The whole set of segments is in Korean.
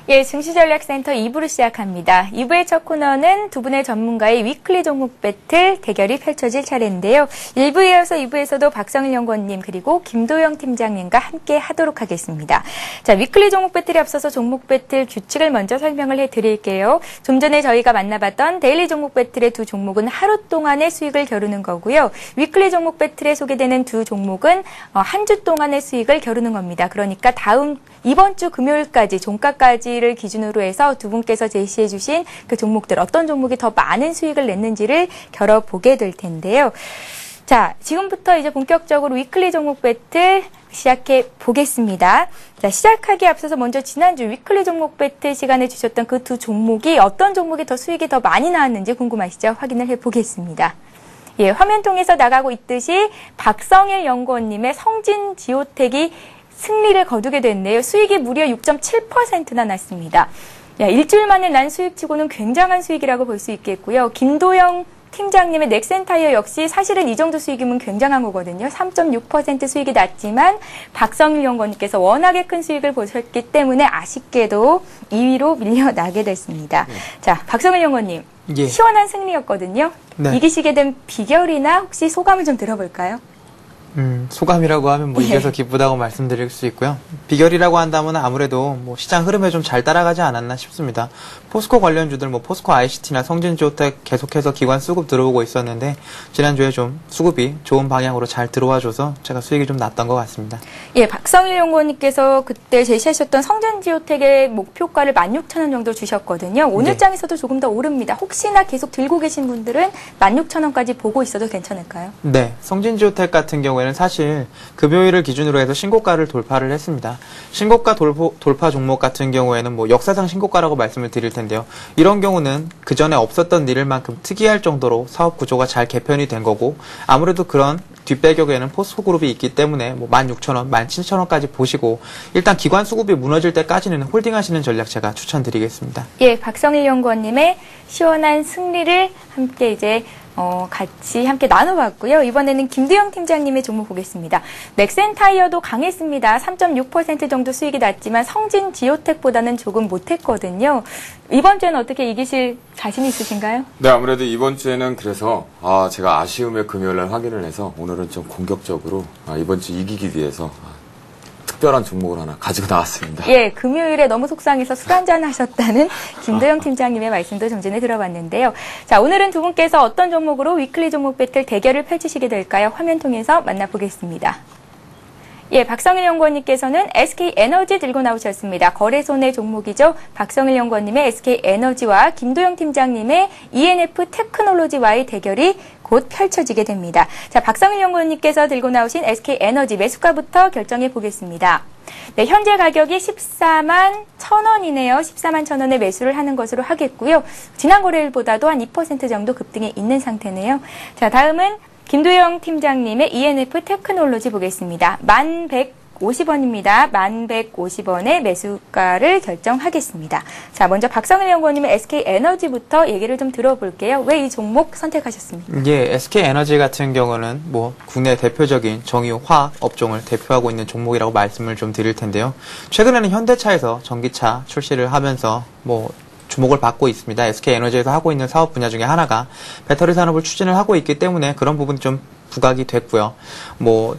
예, 증시전략센터 2부를 시작합니다. 2부의 첫 코너는 두 분의 전문가의 위클리 종목 배틀 대결이 펼쳐질 차례인데요. 1부에 이어서 2부에서도 박성일 연구원님 그리고 김도영 팀장님과 함께 하도록 하겠습니다. 자, 위클리 종목 배틀에 앞서서 종목 배틀 규칙을 먼저 설명을 해드릴게요. 좀 전에 저희가 만나봤던 데일리 종목 배틀의 두 종목은 하루 동안의 수익을 겨루는 거고요. 위클리 종목 배틀에 소개되는 두 종목은 한 주 동안의 수익을 겨루는 겁니다. 그러니까 이번 주 금요일까지 종가까지를 기준으로 해서 두 분께서 제시해 주신 그 종목들 어떤 종목이 더 많은 수익을 냈는지를 겨뤄보게 될 텐데요. 자, 지금부터 이제 본격적으로 위클리 종목 배틀 시작해 보겠습니다. 자, 시작하기에 앞서서 먼저 지난주 위클리 종목 배틀 시간에 주셨던 그 두 종목이 어떤 종목이 더 수익이 더 많이 나왔는지 궁금하시죠? 확인을 해 보겠습니다. 예, 화면 통해서 나가고 있듯이 박성일 연구원님의 성진지오텍이 승리를 거두게 됐네요. 수익이 무려 6.7%나 났습니다. 야, 일주일 만에 난 수익치고는 굉장한 수익이라고 볼 수 있겠고요. 김도영 팀장님의 넥센타이어 역시 사실은 이 정도 수익이면 굉장한 거거든요. 3.6% 수익이 났지만 박성일 연구원님께서 워낙에 큰 수익을 보셨기 때문에 아쉽게도 2위로 밀려나게 됐습니다. 자, 박성일 연구원님. 예. 시원한 승리였거든요. 네. 이기시게 된 비결이나 혹시 소감을 좀 들어볼까요? 소감이라고 하면 이겨서 기쁘다고 말씀드릴 수 있고요. 비결이라고 한다면 아무래도 시장 흐름에 좀 잘 따라가지 않았나 싶습니다. 포스코 관련주들 포스코 ICT나 성진지오텍 계속해서 기관 수급 들어오고 있었는데 지난주에 좀 수급이 좋은 방향으로 잘 들어와줘서 제가 수익이 좀 났던 것 같습니다. 예, 박성일 연구원님께서 그때 제시하셨던 성진지오텍의 목표가를 16,000원 정도 주셨거든요. 오늘 장에서도 조금 더 오릅니다. 혹시나 계속 들고 계신 분들은 16,000원까지 보고 있어도 괜찮을까요? 네, 성진지오텍 같은 경우에는 사실 금요일을 기준으로 해서 신고가를 돌파를 했습니다. 신고가 돌파 종목 같은 경우에는 역사상 신고가라고 말씀을 드릴 텐데요. 이런 경우는 그 전에 없었던 일만큼 특이할 정도로 사업 구조가 잘 개편이 된 거고 아무래도 그런 뒷배경에는 포스코그룹이 있기 때문에 16,000원, 17,000원까지 보시고 일단 기관 수급이 무너질 때까지는 홀딩하시는 전략 제가 추천드리겠습니다. 예, 박성일 연구원님의 시원한 승리를 함께 같이 함께 나눠봤고요. 이번에는 김두영 팀장님의 종목 보겠습니다. 넥센타이어도 강했습니다. 3.6% 정도 수익이 났지만 성진지오텍보다는 조금 못했거든요. 이번 주에는 어떻게 이기실 자신 있으신가요? 네, 아무래도 이번 주에는 그래서 제가 아쉬움의 금요일날 확인을 해서 오늘은 좀 공격적으로 이번 주 이기기 위해서 특별한 종목을 하나 가지고 나왔습니다. 예, 금요일에 너무 속상해서 술 한잔 하셨다는 김도영 팀장님의 말씀도 좀 전에 들어봤는데요. 자, 오늘은 두 분께서 어떤 종목으로 위클리 종목 배틀 대결을 펼치시게 될까요? 화면 통해서 만나보겠습니다. 예, 박성일 연구원님께서는 SK에너지 들고 나오셨습니다. 거래소 내 종목이죠. 박성일 연구원님의 SK에너지와 김도영 팀장님의 ENF 테크놀로지와의 대결이 곧 펼쳐지게 됩니다. 자, 박성일 연구원님께서 들고 나오신 SK에너지 매수가부터 결정해 보겠습니다. 네, 현재 가격이 14만 1,000원이네요. 14만 1,000원에 매수를 하는 것으로 하겠고요. 지난 거래일보다도 한 2% 정도 급등해 있는 상태네요. 자, 다음은 김도영 팀장님의 ENF 테크놀로지 보겠습니다. 1,150원입니다. 1,150원의 매수가를 결정하겠습니다. 자, 먼저 박성일 연구원님의 SK에너지부터 얘기를 좀 들어볼게요. 왜 이 종목 선택하셨습니까? 예, SK에너지 같은 경우는 국내 대표적인 정유 화학 업종을 대표하고 있는 종목이라고 말씀을 좀 드릴 텐데요. 최근에는 현대차에서 전기차 출시를 하면서 주목을 받고 있습니다. SK에너지에서 하고 있는 사업 분야 중에 하나가 배터리 산업을 추진을 하고 있기 때문에 그런 부분이 좀 부각이 됐고요.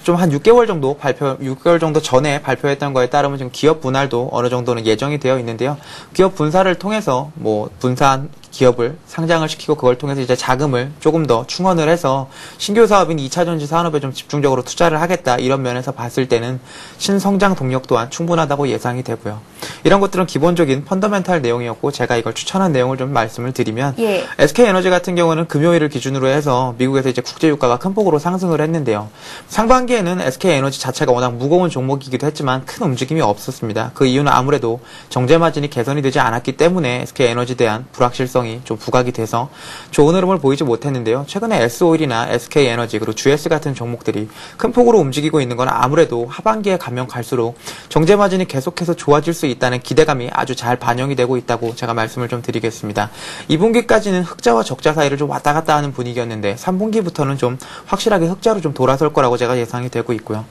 좀 한 6개월 정도 전에 발표했던 거에 따르면 지금 기업 분할도 어느 정도는 예정이 되어 있는데요. 기업 분사를 통해서 분사한 기업을 상장을 시키고 그걸 통해서 이제 자금을 조금 더 충원을 해서 신규 사업인 2차 전지 산업에 좀 집중적으로 투자를 하겠다. 이런 면에서 봤을 때는 신성장 동력 또한 충분하다고 예상이 되고요. 이런 것들은 기본적인 펀더멘탈 내용이었고 제가 이걸 추천한 내용을 좀 말씀을 드리면 SK에너지 같은 경우는 금요일을 기준으로 해서 미국에서 이제 국제 유가가 큰 폭으로 상승을 했는데요. 상반기에는 SK에너지 자체가 워낙 무거운 종목이기도 했지만 큰 움직임이 없었습니다. 그 이유는 아무래도 정제 마진이 개선이 되지 않았기 때문에 SK에너지에 대한 불확실성이 좀 부각이 돼서 좋은 흐름을 보이지 못했는데요. 최근에 S오일이나 SK에너지 그리고 GS 같은 종목들이 큰 폭으로 움직이고 있는 건 아무래도 하반기에 가면 갈수록 정제 마진이 계속해서 좋아질 수 있다는 기대감이 아주 잘 반영이 되고 있다고 제가 말씀을 좀 드리겠습니다. 2분기까지는 흑자와 적자 사이를 좀 왔다 갔다 하는 분위기였는데 3분기부터는 좀 확실하게 흑자로 좀 돌아설 거라고 제가 예상이 되고 있고요.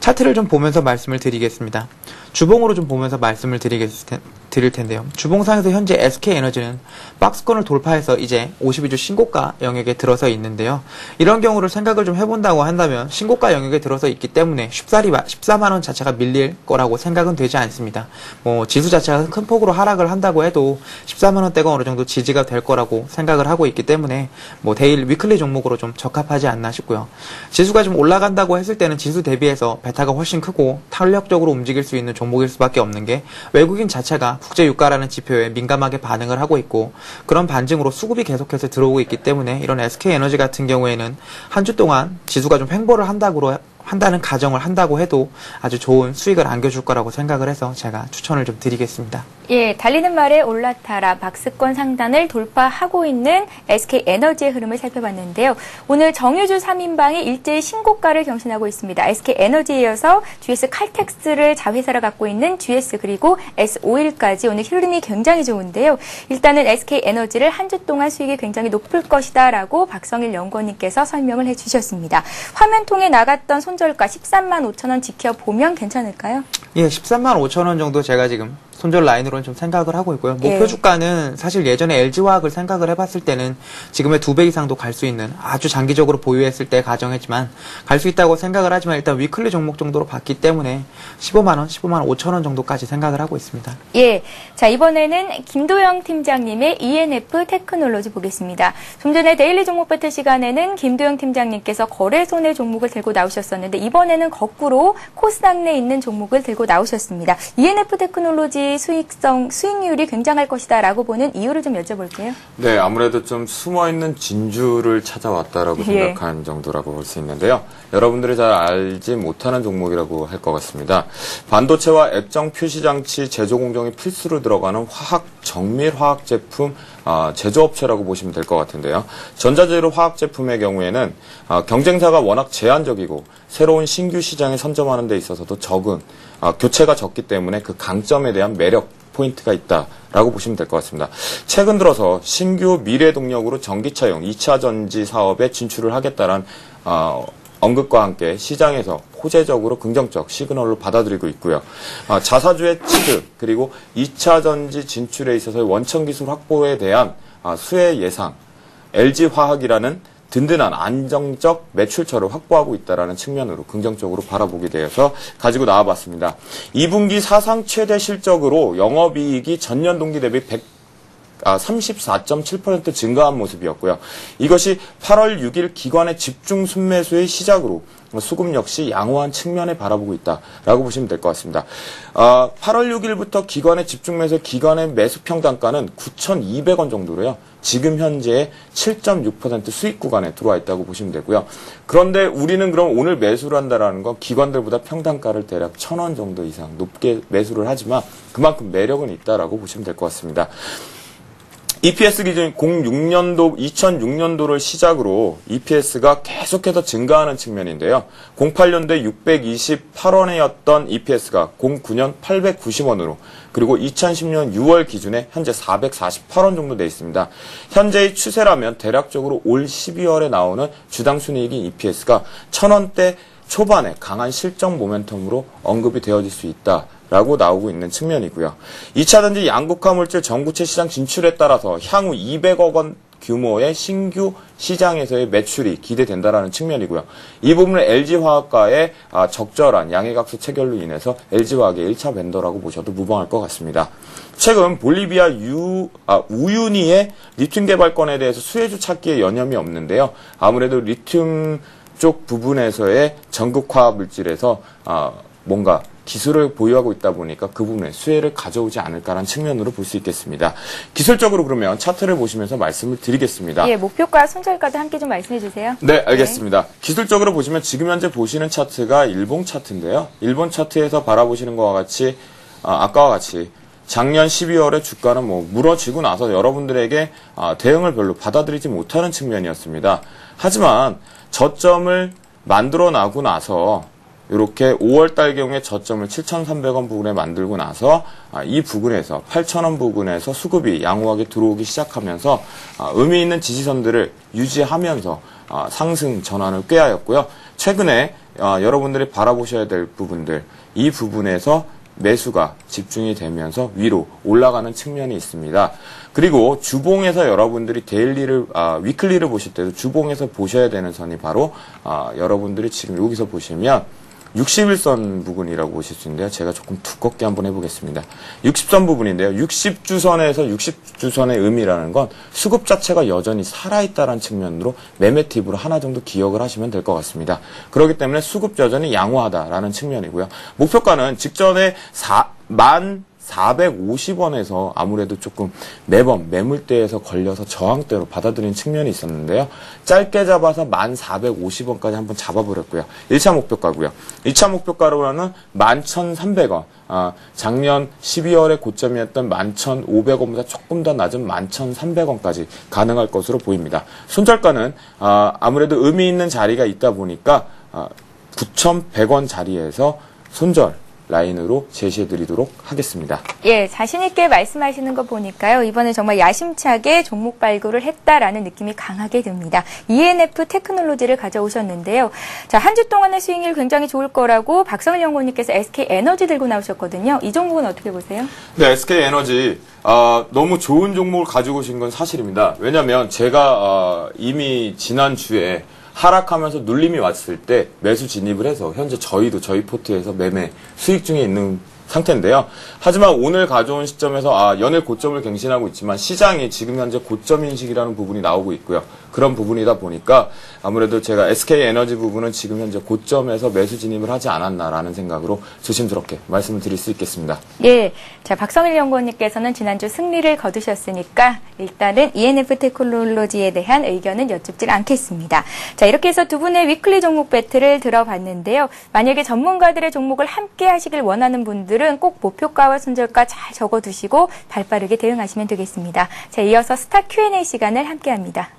차트를 좀 보면서 말씀을 드리겠습니다. 주봉으로 좀 보면서 말씀을 드리겠습니다. 드릴 텐데요. 주봉상에서 현재 SK에너지는 박스권을 돌파해서 이제 52주 신고가 영역에 들어서 있는데요. 이런 경우를 생각을 좀 해본다고 한다면 신고가 영역에 들어서 있기 때문에 쉽사리 14만원 자체가 밀릴 거라고 생각은 되지 않습니다. 뭐 지수 자체가 큰 폭으로 하락을 한다고 해도 14만원대가 어느 정도 지지가 될 거라고 생각을 하고 있기 때문에 뭐 데일 위클리 종목으로 좀 적합하지 않나 싶고요. 지수가 좀 올라간다고 했을 때는 지수 대비해서 베타가 훨씬 크고 탄력적으로 움직일 수 있는 종목일 수밖에 없는 게 외국인 자체가 국제유가라는 지표에 민감하게 반응을 하고 있고 그런 반증으로 수급이 계속해서 들어오고 있기 때문에 이런 SK에너지 같은 경우에는 한 주 동안 지수가 좀 횡보를 한다는 가정을 한다고 해도 아주 좋은 수익을 안겨줄 거라고 생각을 해서 제가 추천을 좀 드리겠습니다. 예, 달리는 말에 올라타라 박스권 상단을 돌파하고 있는 SK에너지의 흐름을 살펴봤는데요. 오늘 정유주 3인방이 일제히 신고가를 경신하고 있습니다. SK에너지에 이어서 GS 칼텍스를 자회사로 갖고 있는 GS 그리고 S-오일까지 오늘 흐름이 굉장히 좋은데요. 일단은 SK에너지를 한 주 동안 수익이 굉장히 높을 것이다 라고 박성일 연구원님께서 설명을 해주셨습니다. 화면통에 나갔던 손절가 13만 5천 원 지켜보면 괜찮을까요? 예, 13만 5천 원 정도 제가 지금 손절 라인으로는 좀 생각을 하고 있고요. 목표 주가는 사실 예전에 LG화학을 생각을 해봤을 때는 지금의 2배 이상도 갈 수 있는 아주 장기적으로 보유했을 때 가정했지만 갈 수 있다고 생각을 하지만 일단 위클리 종목 정도로 봤기 때문에 15만 원, 15만 5천 원 정도까지 생각을 하고 있습니다. 예, 자 이번에는 김도영 팀장님의 ENF 테크놀로지 보겠습니다. 좀 전에 데일리 종목 배틀 시간에는 김도영 팀장님께서 거래손의 종목을 들고 나오셨었는데 이번에는 거꾸로 코스닥 내에 있는 종목을 들고 나오셨습니다. ENF 테크놀로지 수익률이 굉장할 것이다 라고 보는 이유를 좀 여쭤볼게요. 네, 아무래도 좀 숨어있는 진주를 찾아왔다라고 생각한 정도라고 볼 수 있는데요. 여러분들이 잘 알지 못하는 종목이라고 할 것 같습니다. 반도체와 액정 표시장치 제조 공정이 필수로 들어가는 정밀 화학 제품 제조업체라고 보시면 될 것 같은데요. 전자재료 화학 제품의 경우에는 경쟁사가 워낙 제한적이고 새로운 신규 시장에 선점하는 데 있어서도 교체가 적기 때문에 그 강점에 대한 매력 포인트가 있다라고 보시면 될 것 같습니다. 최근 들어서 신규 미래 동력으로 전기차용 2차 전지 사업에 진출을 하겠다는 언급과 함께 시장에서 호재적으로 긍정적 시그널로 받아들이고 있고요. 자사주의 취득 그리고 2차 전지 진출에 있어서의 원천 기술 확보에 대한 수혜 예상 LG화학이라는 든든한 안정적 매출처를 확보하고 있다는 측면으로 긍정적으로 바라보게 되어서 가지고 나와봤습니다. 2분기 사상 최대 실적으로 영업이익이 전년 동기 대비 34.7% 증가한 모습이었고요. 이것이 8월 6일 기관의 집중 순매수의 시작으로 수급 역시 양호한 측면에 바라보고 있다라고 보시면 될 것 같습니다. 8월 6일부터 기관의 집중 매수, 기관의 매수 평단가는 9,200원 정도로요. 지금 현재 7.6% 수익 구간에 들어와 있다고 보시면 되고요. 그런데 우리는 그럼 오늘 매수를 한다라는 건 기관들보다 평단가를 대략 1,000원 정도 이상 높게 매수를 하지만 그만큼 매력은 있다라고 보시면 될 것 같습니다. EPS 기준 2006년도를 시작으로 EPS가 계속해서 증가하는 측면인데요. 08년도에 628원이었던 EPS가 09년 890원으로 그리고 2010년 6월 기준에 현재 448원 정도 돼 있습니다. 현재의 추세라면 대략적으로 올 12월에 나오는 주당 순이익인 EPS가 1,000원대 초반에 강한 실적 모멘텀으로 언급이 되어질 수 있다. 라고 나오고 있는 측면이고요. 2차 전지 양극화 물질 전구체 시장 진출에 따라서 향후 200억 원 규모의 신규 시장에서의 매출이 기대된다라는 측면이고요. 이 부분은 LG화학과의 적절한 양해각서 체결로 인해서 LG화학의 1차 벤더라고 보셔도 무방할 것 같습니다. 최근 볼리비아 우유니의 리튬 개발권에 대해서 수혜주 찾기에 여념이 없는데요. 아무래도 리튬 쪽 부분에서의 전극화 물질에서 뭔가 기술을 보유하고 있다 보니까 그 부분에 수혜를 가져오지 않을까라는 측면으로 볼 수 있겠습니다. 기술적으로 그러면 차트를 보시면서 말씀을 드리겠습니다. 예, 목표가 손절가도 함께 좀 말씀해 주세요. 네, 알겠습니다. 기술적으로 보시면 지금 현재 보시는 차트가 일본 차트인데요. 일본 차트에서 바라보시는 것과 같이 아까와 같이 작년 12월에 주가는 무너지고 나서 여러분들에게 대응을 별로 받아들이지 못하는 측면이었습니다. 하지만 저점을 만들어 나고 나서 이렇게 5월달 경우에 저점을 7,300원 부근에 만들고 나서 이 부근에서 8,000원 부근에서 수급이 양호하게 들어오기 시작하면서 의미 있는 지지선들을 유지하면서 상승 전환을 꾀하였고요. 최근에 여러분들이 바라보셔야 될 부분들 이 부분에서 매수가 집중이 되면서 위로 올라가는 측면이 있습니다. 그리고 주봉에서 여러분들이 위클리를 보실 때도 주봉에서 보셔야 되는 선이 바로 여러분들이 지금 여기서 보시면 60일선 부분이라고 보실 수 있는데요. 제가 조금 두껍게 한번 해보겠습니다. 60선 부분인데요. 60주선에서 60주선의 의미라는 건 수급 자체가 여전히 살아있다는 측면으로 매매 팁으로 하나 정도 기억을 하시면 될 것 같습니다. 그렇기 때문에 수급 여전히 양호하다라는 측면이고요. 목표가는 직전에 450원에서 아무래도 조금 매번 매물대에서 걸려서 저항대로 받아들인 측면이 있었는데요. 짧게 잡아서 1450원까지 한번 잡아버렸고요. 1차 목표가고요. 2차 목표가로는 11,300원. 작년 12월에 고점이었던 11,500원보다 조금 더 낮은 11,300원까지 가능할 것으로 보입니다. 손절가는 아무래도 의미 있는 자리가 있다 보니까 9,100원 자리에서 손절 라인으로 제시해드리도록 하겠습니다. 예, 자신있게 말씀하시는 거 보니까요. 이번에 정말 야심차게 종목 발굴을 했다라는 느낌이 강하게 듭니다. ENF 테크놀로지를 가져오셨는데요. 자, 한 주 동안의 수익률 굉장히 좋을 거라고 박성일 연구원님께서 SK에너지 들고 나오셨거든요. 이 종목은 어떻게 보세요? 네, SK에너지 너무 좋은 종목을 가지고 오신 건 사실입니다. 왜냐하면 제가 이미 지난주에 하락하면서 눌림이 왔을 때 매수 진입을 해서 현재 저희 포트에서 매매 수익 중에 있는 상태인데요. 하지만 오늘 가져온 시점에서 연일 고점을 갱신하고 있지만 시장이 지금 현재 고점 인식이라는 부분이 나오고 있고요. 그런 부분이다 보니까 아무래도 제가 SK에너지 부분은 지금 현재 고점에서 매수 진입을 하지 않았나라는 생각으로 조심스럽게 말씀을 드릴 수 있겠습니다. 예, 자 박성일 연구원님께서는 지난주 승리를 거두셨으니까 일단은 ENF 테크놀로지에 대한 의견은 여쭙질 않겠습니다. 자, 이렇게 해서 두 분의 위클리 종목 배틀을 들어봤는데요. 만약에 전문가들의 종목을 함께 하시길 원하는 분들은 꼭 목표가와 손절가 잘 적어두시고 발빠르게 대응하시면 되겠습니다. 자, 이어서 스타 Q&A 시간을 함께합니다.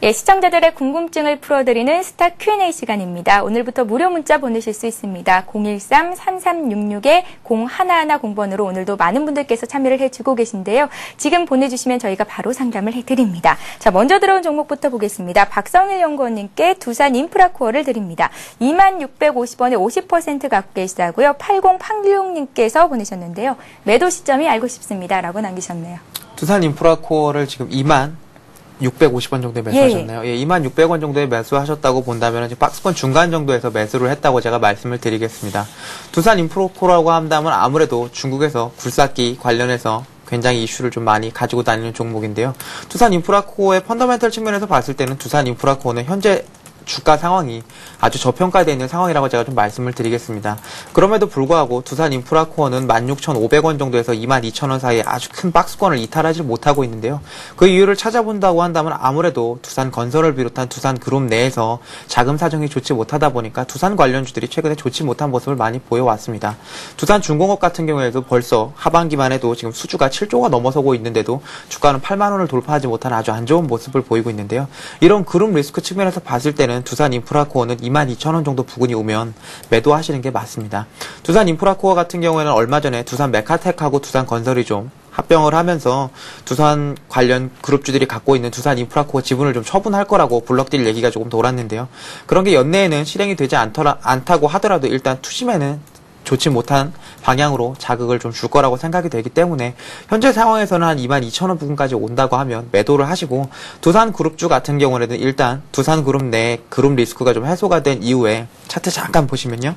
예, 시청자들의 궁금증을 풀어드리는 스타 Q&A 시간입니다. 오늘부터 무료 문자 보내실 수 있습니다. 013-3366-0110번으로 오늘도 많은 분들께서 참여를 해주고 계신데요. 지금 보내주시면 저희가 바로 상담을 해드립니다. 자, 먼저 들어온 종목부터 보겠습니다. 박성일 연구원님께 두산 인프라코어를 드립니다. 2650원에 50% 갖고 계시다고요. 8086님께서 보내셨는데요. 매도 시점이 알고 싶습니다. 라고 남기셨네요. 두산 인프라코어를 지금 2650원 정도에 매수하셨나요? 예, 2600원 정도에 매수하셨다고 본다면 지금 박스권 중간 정도에서 매수를 했다고 제가 말씀을 드리겠습니다. 두산 인프라코어라고 한다면 아무래도 중국에서 굴삭기 관련해서 굉장히 이슈를 좀 많이 가지고 다니는 종목인데요. 두산 인프라코어의 펀더멘털 측면에서 봤을 때는 두산 인프라코어는 현재 주가 상황이 아주 저평가되어 있는 상황이라고 제가 좀 말씀을 드리겠습니다. 그럼에도 불구하고 두산 인프라코어는 16,500원 정도에서 22,000원 사이에 아주 큰 박스권을 이탈하지 못하고 있는데요. 그 이유를 찾아본다고 한다면 아무래도 두산 건설을 비롯한 두산 그룹 내에서 자금 사정이 좋지 못하다 보니까 두산 관련주들이 최근에 좋지 못한 모습을 많이 보여왔습니다. 두산 중공업 같은 경우에도 벌써 하반기만 해도 지금 수주가 7조가 넘어서고 있는데도 주가는 8만 원을 돌파하지 못한 아주 안 좋은 모습을 보이고 있는데요. 이런 그룹 리스크 측면에서 봤을 때는 두산 인프라코어는 22,000원 정도 부근이 오면 매도하시는 게 맞습니다. 두산 인프라코어 같은 경우에는 얼마 전에 두산 메카텍하고 두산 건설이 좀 합병을 하면서 두산 관련 그룹주들이 갖고 있는 두산 인프라코어 지분을 좀 처분할 거라고 블럭딜 얘기가 조금 돌았는데요. 그런 게 연내에는 실행이 되지 않다고 하더라도 일단 투심에는 좋지 못한 방향으로 자극을 좀 줄 거라고 생각이 되기 때문에 현재 상황에서는 한 22,000원 부근까지 온다고 하면 매도를 하시고 두산 그룹주 같은 경우에는 일단 두산 그룹 내 그룹 리스크가 좀 해소가 된 이후에 차트 잠깐 보시면요.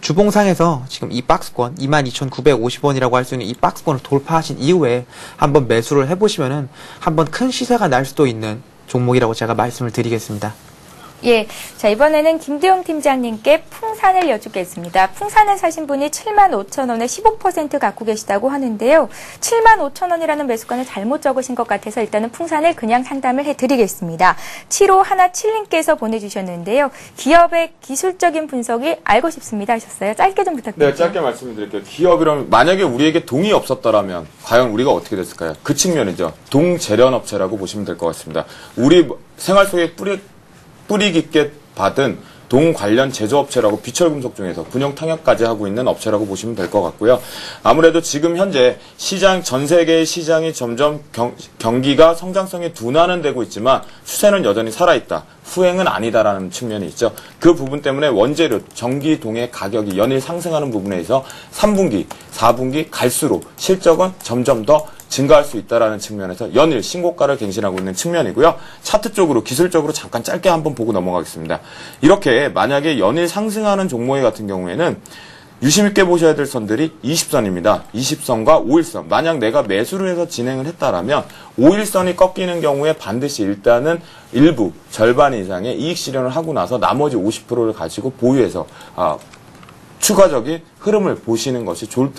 주봉상에서 지금 이 박스권 22,950원이라고 할 수 있는 이 박스권을 돌파하신 이후에 한번 매수를 해보시면은 한번 큰 시세가 날 수도 있는 종목이라고 제가 말씀을 드리겠습니다. 예, 자 이번에는 김도영 팀장님께 풍산을 여쭙겠습니다. 풍산을 사신 분이 75,000원에 15% 갖고 계시다고 하는데요. 75,000원이라는 매수가는 잘못 적으신 것 같아서 일단은 풍산을 그냥 상담을 해드리겠습니다. 7517님께서 보내주셨는데요. 기업의 기술적인 분석이 알고 싶습니다 하셨어요. 짧게 좀 부탁드립니다. 네, 짧게 말씀드릴게요. 기업이라면 만약에 우리에게 동이 없었더라면 과연 우리가 어떻게 됐을까요? 그 측면이죠. 동재련업체라고 보시면 될 것 같습니다. 우리 생활 속에 뿌리 깊게 받은 동 관련 제조업체라고 비철금속 중에서 분용 탕역까지 하고 있는 업체라고 보시면 될 것 같고요. 아무래도 지금 현재 전 세계의 시장이 점점 경기가 성장성이 둔화는 되고 있지만 추세는 여전히 살아있다. 후행은 아니다라는 측면이 있죠. 그 부분 때문에 원재료, 전기동의 가격이 연일 상승하는 부분에 있어 3분기, 4분기 갈수록 실적은 점점 더 증가할 수 있다는 측면에서 연일 신고가를 갱신하고 있는 측면이고요. 차트 쪽으로 기술적으로 잠깐 짧게 한번 보고 넘어가겠습니다. 이렇게 만약에 연일 상승하는 종목의 같은 경우에는 유심 있게 보셔야 될 선들이 20선입니다. 20선과 5일선. 만약 내가 매수를 해서 진행을 했다라면 5일선이 꺾이는 경우에 반드시 일단은 일부 절반 이상의 이익 실현을 하고 나서 나머지 50%를 가지고 보유해서 추가적인 흐름을 보시는 것이 좋을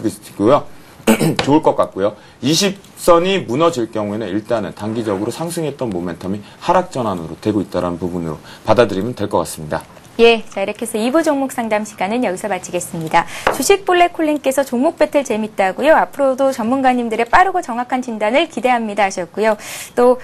것 같고요. 20선이 무너질 경우에는 일단은 단기적으로 상승했던 모멘텀이 하락 전환으로 되고 있다는 부분으로 받아들이면 될 것 같습니다. 예, 자 이렇게 해서 2부 종목 상담 시간은 여기서 마치겠습니다. 주식 블랙홀님께서 종목 배틀 재밌다고요. 앞으로도 전문가님들의 빠르고 정확한 진단을 기대합니다 하셨고요. 또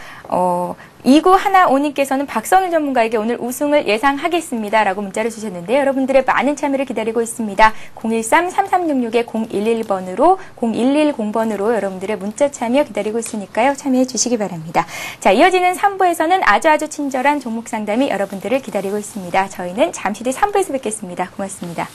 2915님께서는 박성일 전문가에게 오늘 우승을 예상하겠습니다 라고 문자를 주셨는데요. 여러분들의 많은 참여를 기다리고 있습니다. 013-3366-011번으로 0110번으로 여러분들의 문자 참여 기다리고 있으니까요. 참여해 주시기 바랍니다. 자, 이어지는 3부에서는 아주 친절한 종목 상담이 여러분들을 기다리고 있습니다. 저희는 잠시 뒤 3부에서 뵙겠습니다. 고맙습니다.